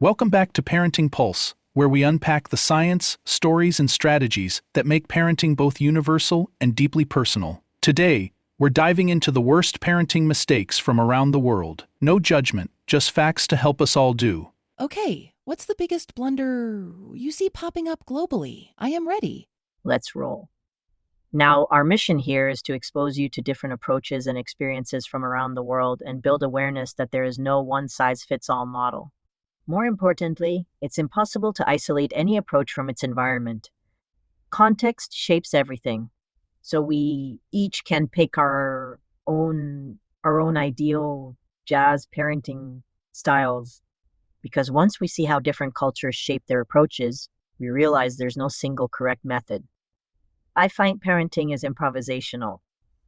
Welcome back to Parenting Pulse, where we unpack the science, stories, and strategies that make parenting both universal and deeply personal. Today, we're diving into the worst parenting mistakes from around the world. No judgment, just facts to help us all do. Okay, what's the biggest blunder you see popping up globally? I am ready. Let's roll. Now, our mission here is to expose you to different approaches and experiences from around the world and build awareness that there is no one-size-fits-all model. More importantly, it's impossible to isolate any approach from its environment. Context shapes everything, so we each can pick our own ideal jazz parenting styles, because once we see how different cultures shape their approaches, we realize there's no single correct method. I find parenting is improvisational.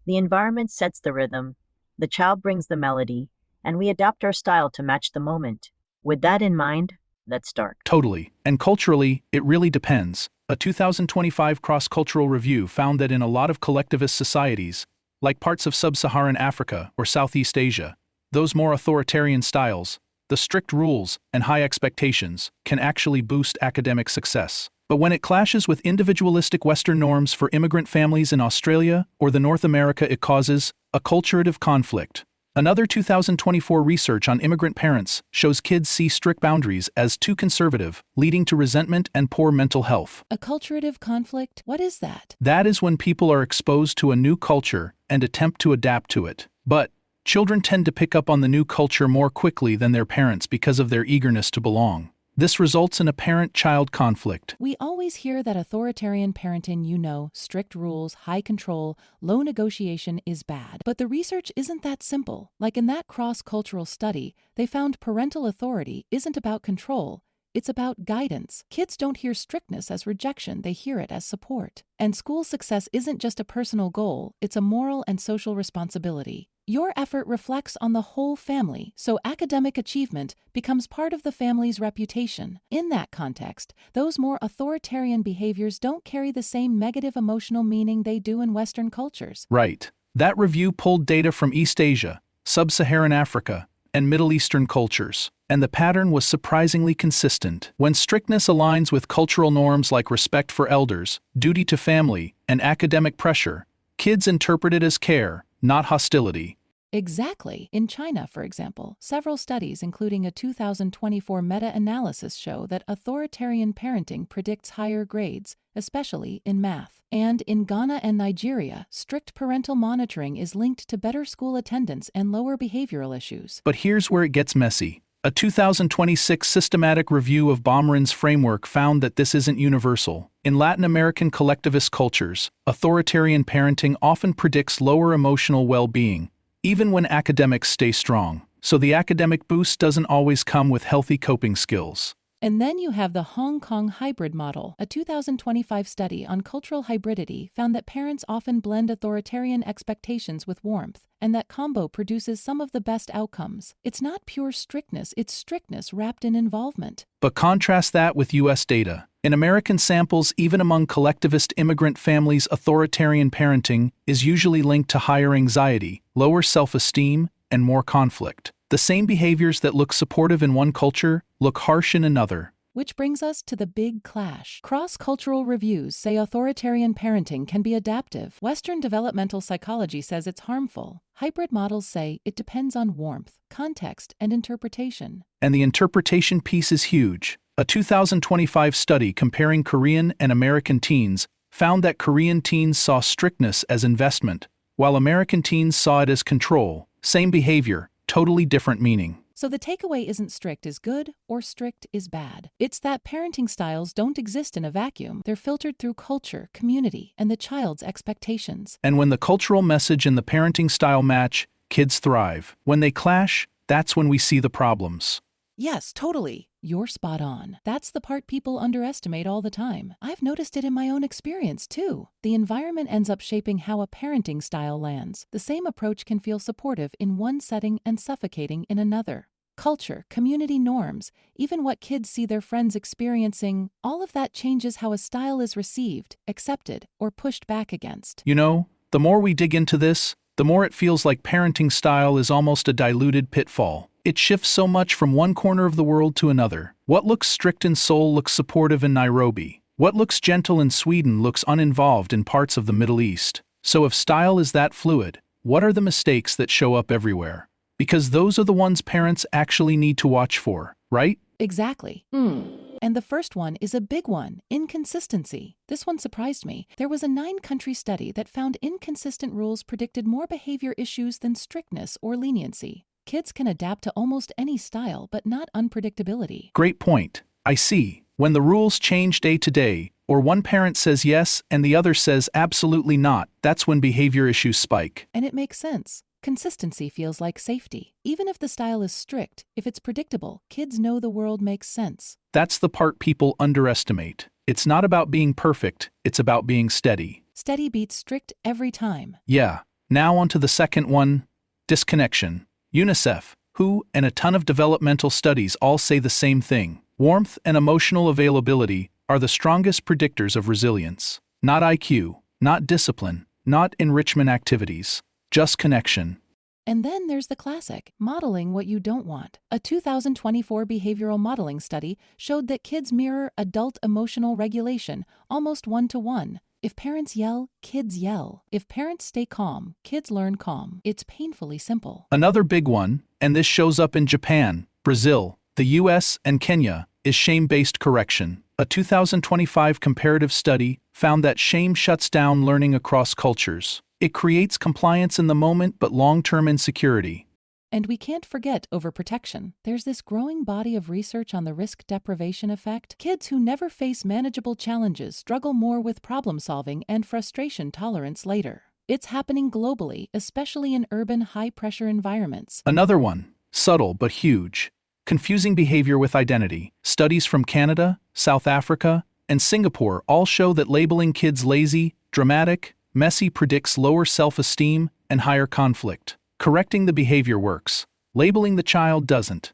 The environment sets the rhythm, the child brings the melody, and we adapt our style to match the moment. With that in mind, let's start. Totally. And culturally, it really depends. A 2025 cross-cultural review found that in a lot of collectivist societies, like parts of sub-Saharan Africa or Southeast Asia, those more authoritarian styles, the strict rules and high expectations can actually boost academic success. But when it clashes with individualistic Western norms for immigrant families in Australia or the North America, it causes a culturative conflict. Another 2024 research on immigrant parents shows kids see strict boundaries as too conservative, leading to resentment and poor mental health. A culturative conflict? What is that? That is when people are exposed to a new culture and attempt to adapt to it. But children tend to pick up on the new culture more quickly than their parents because of their eagerness to belong. This results in a parent-child conflict. We always hear that authoritarian parenting, strict rules, high control, low negotiation is bad. But the research isn't that simple. Like in that cross-cultural study, they found parental authority isn't about control, it's about guidance. Kids don't hear strictness as rejection, they hear it as support. And school success isn't just a personal goal, it's a moral and social responsibility. Your effort reflects on the whole family, so academic achievement becomes part of the family's reputation. In that context, those more authoritarian behaviors don't carry the same negative emotional meaning they do in Western cultures. Right. That review pulled data from East Asia, Sub-Saharan Africa, and Middle Eastern cultures, and the pattern was surprisingly consistent. When strictness aligns with cultural norms like respect for elders, duty to family, and academic pressure, kids interpret it as care, not hostility. Exactly. In China, for example, several studies, including a 2024 meta-analysis, show that authoritarian parenting predicts higher grades, especially in math. And in Ghana and Nigeria, strict parental monitoring is linked to better school attendance and lower behavioral issues. But here's where it gets messy. A 2026 systematic review of Baumrinn's framework found that this isn't universal. In Latin American collectivist cultures, authoritarian parenting often predicts lower emotional well-being, even when academics stay strong. So the academic boost doesn't always come with healthy coping skills. And then you have the Hong Kong hybrid model. A 2025 study on cultural hybridity found that parents often blend authoritarian expectations with warmth, and that combo produces some of the best outcomes. It's not pure strictness, it's strictness wrapped in involvement. But contrast that with U.S. data. In American samples, even among collectivist immigrant families, authoritarian parenting is usually linked to higher anxiety, lower self-esteem, and more conflict. The same behaviors that look supportive in one culture look harsh in another. Which brings us to the big clash. Cross-cultural reviews say authoritarian parenting can be adaptive. Western developmental psychology says it's harmful. Hybrid models say it depends on warmth, context, and interpretation. And the interpretation piece is huge. A 2025 study comparing Korean and American teens found that Korean teens saw strictness as investment, while American teens saw it as control. Same behavior, totally different meaning. So the takeaway isn't strict is good or strict is bad. It's that parenting styles don't exist in a vacuum. They're filtered through culture, community, and the child's expectations. And when the cultural message and the parenting style match, kids thrive. When they clash, that's when we see the problems. Yes, totally. You're spot on. That's the part people underestimate all the time. I've noticed it in my own experience, too. The environment ends up shaping how a parenting style lands. The same approach can feel supportive in one setting and suffocating in another. Culture, community norms, even what kids see their friends experiencing, all of that changes how a style is received, accepted, or pushed back against. The more we dig into this, the more it feels like parenting style is almost a diluted pitfall. It shifts so much from one corner of the world to another. What looks strict in Seoul looks supportive in Nairobi. What looks gentle in Sweden looks uninvolved in parts of the Middle East. So if style is that fluid, what are the mistakes that show up everywhere? Because those are the ones parents actually need to watch for, right? Exactly. And the first one is a big one, inconsistency. This one surprised me. There was a 9-country study that found inconsistent rules predicted more behavior issues than strictness or leniency. Kids can adapt to almost any style, but not unpredictability. Great point. I see. When the rules change day to day, or one parent says yes and the other says absolutely not, that's when behavior issues spike. And it makes sense. Consistency feels like safety. Even if the style is strict, if it's predictable, kids know the world makes sense. That's the part people underestimate. It's not about being perfect, it's about being steady. Steady beats strict every time. Yeah. Now on to the second one, disconnection. UNICEF, WHO, and a ton of developmental studies all say the same thing. Warmth and emotional availability are the strongest predictors of resilience. Not IQ, not discipline, not enrichment activities, just connection. And then there's the classic, modeling what you don't want. A 2024 behavioral modeling study showed that kids mirror adult emotional regulation almost 1-to-1. If parents yell, kids yell. If parents stay calm, kids learn calm. It's painfully simple. Another big one, and this shows up in Japan, Brazil, the US, and Kenya, is shame-based correction. A 2025 comparative study found that shame shuts down learning across cultures. It creates compliance in the moment but long-term insecurity. And we can't forget overprotection. There's this growing body of research on the risk deprivation effect. Kids who never face manageable challenges struggle more with problem-solving and frustration tolerance later. It's happening globally, especially in urban high-pressure environments. Another one, subtle but huge. Confusing behavior with identity. Studies from Canada, South Africa, and Singapore all show that labeling kids lazy, dramatic, messy predicts lower self-esteem and higher conflict. Correcting the behavior works. Labeling the child doesn't.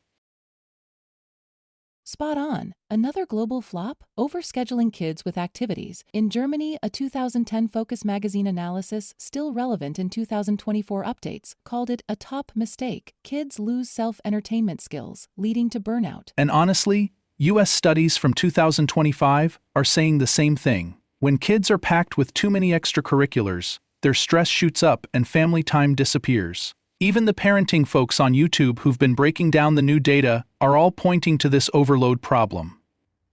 Spot on. Another global flop? Overscheduling kids with activities. In Germany, a 2010 Focus magazine analysis, still relevant in 2024 updates, called it a top mistake. Kids lose self-entertainment skills, leading to burnout. And honestly, US studies from 2025 are saying the same thing. When kids are packed with too many extracurriculars, their stress shoots up and family time disappears. Even the parenting folks on YouTube who've been breaking down the new data are all pointing to this overload problem.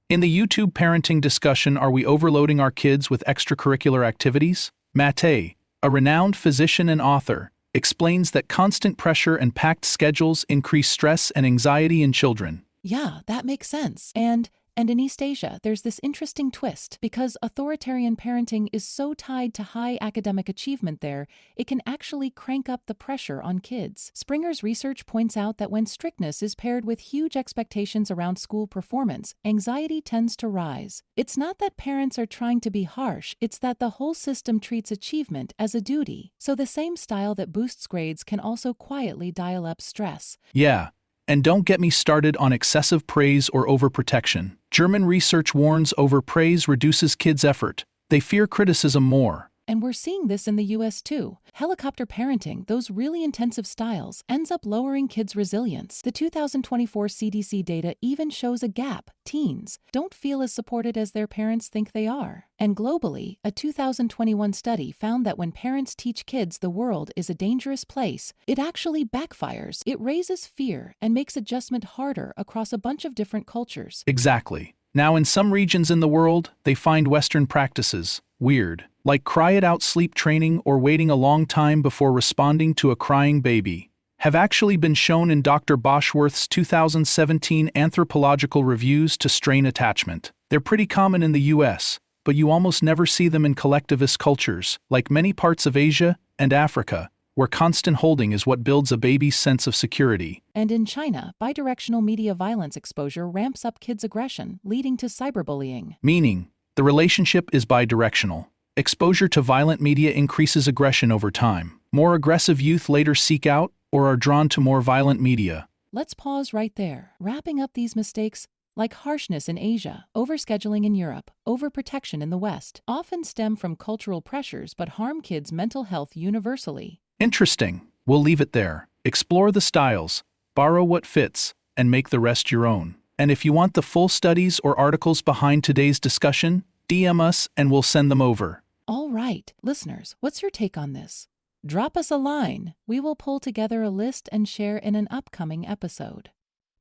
In the YouTube parenting discussion, are we overloading our kids with extracurricular activities? Mate, a renowned physician and author, explains that constant pressure and packed schedules increase stress and anxiety in children. Yeah, that makes sense. And in East Asia, there's this interesting twist. Because authoritarian parenting is so tied to high academic achievement there, it can actually crank up the pressure on kids. Springer's research points out that when strictness is paired with huge expectations around school performance, anxiety tends to rise. It's not that parents are trying to be harsh, it's that the whole system treats achievement as a duty. So the same style that boosts grades can also quietly dial up stress. Yeah. And don't get me started on excessive praise or overprotection. German research warns overpraise reduces kids' effort. They fear criticism more. And we're seeing this in the US too. Helicopter parenting, those really intensive styles, ends up lowering kids' resilience. The 2024 CDC data even shows a gap. Teens don't feel as supported as their parents think they are. And globally, a 2021 study found that when parents teach kids the world is a dangerous place, it actually backfires. It raises fear and makes adjustment harder across a bunch of different cultures. Exactly. Now, in some regions in the world, they find Western practices weird, like cry-it-out sleep training or waiting a long time before responding to a crying baby, have actually been shown in Dr. Boschworth's 2017 anthropological reviews to strain attachment. They're pretty common in the US, but you almost never see them in collectivist cultures, like many parts of Asia and Africa, where constant holding is what builds a baby's sense of security. And in China, bidirectional media violence exposure ramps up kids' aggression, leading to cyberbullying. Meaning, the relationship is bidirectional. Exposure to violent media increases aggression over time. More aggressive youth later seek out or are drawn to more violent media. Let's pause right there. Wrapping up these mistakes, like harshness in Asia, overscheduling in Europe, overprotection in the West, often stem from cultural pressures but harm kids' mental health universally. Interesting. We'll leave it there. Explore the styles, Borrow what fits, and make the rest your own. And if you want the full studies or articles behind today's discussion, DM us and we'll send them over. All right, listeners, what's your take on this? Drop us a line. We will pull together a list and share in an upcoming episode.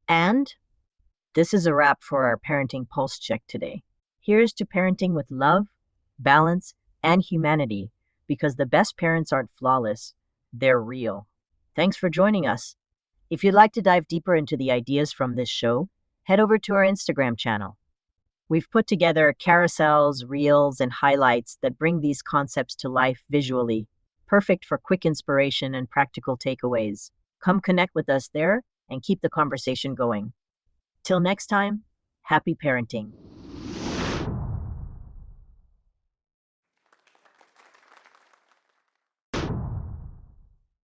And this is a wrap for our Parenting Pulse Check today. Here's to parenting with love, balance, and humanity, because the best parents aren't flawless, they're real. Thanks for joining us. If you'd like to dive deeper into the ideas from this show, head over to our Instagram channel. We've put together carousels, reels, and highlights that bring these concepts to life visually, perfect for quick inspiration and practical takeaways. Come connect with us there and keep the conversation going. Till next time, happy parenting.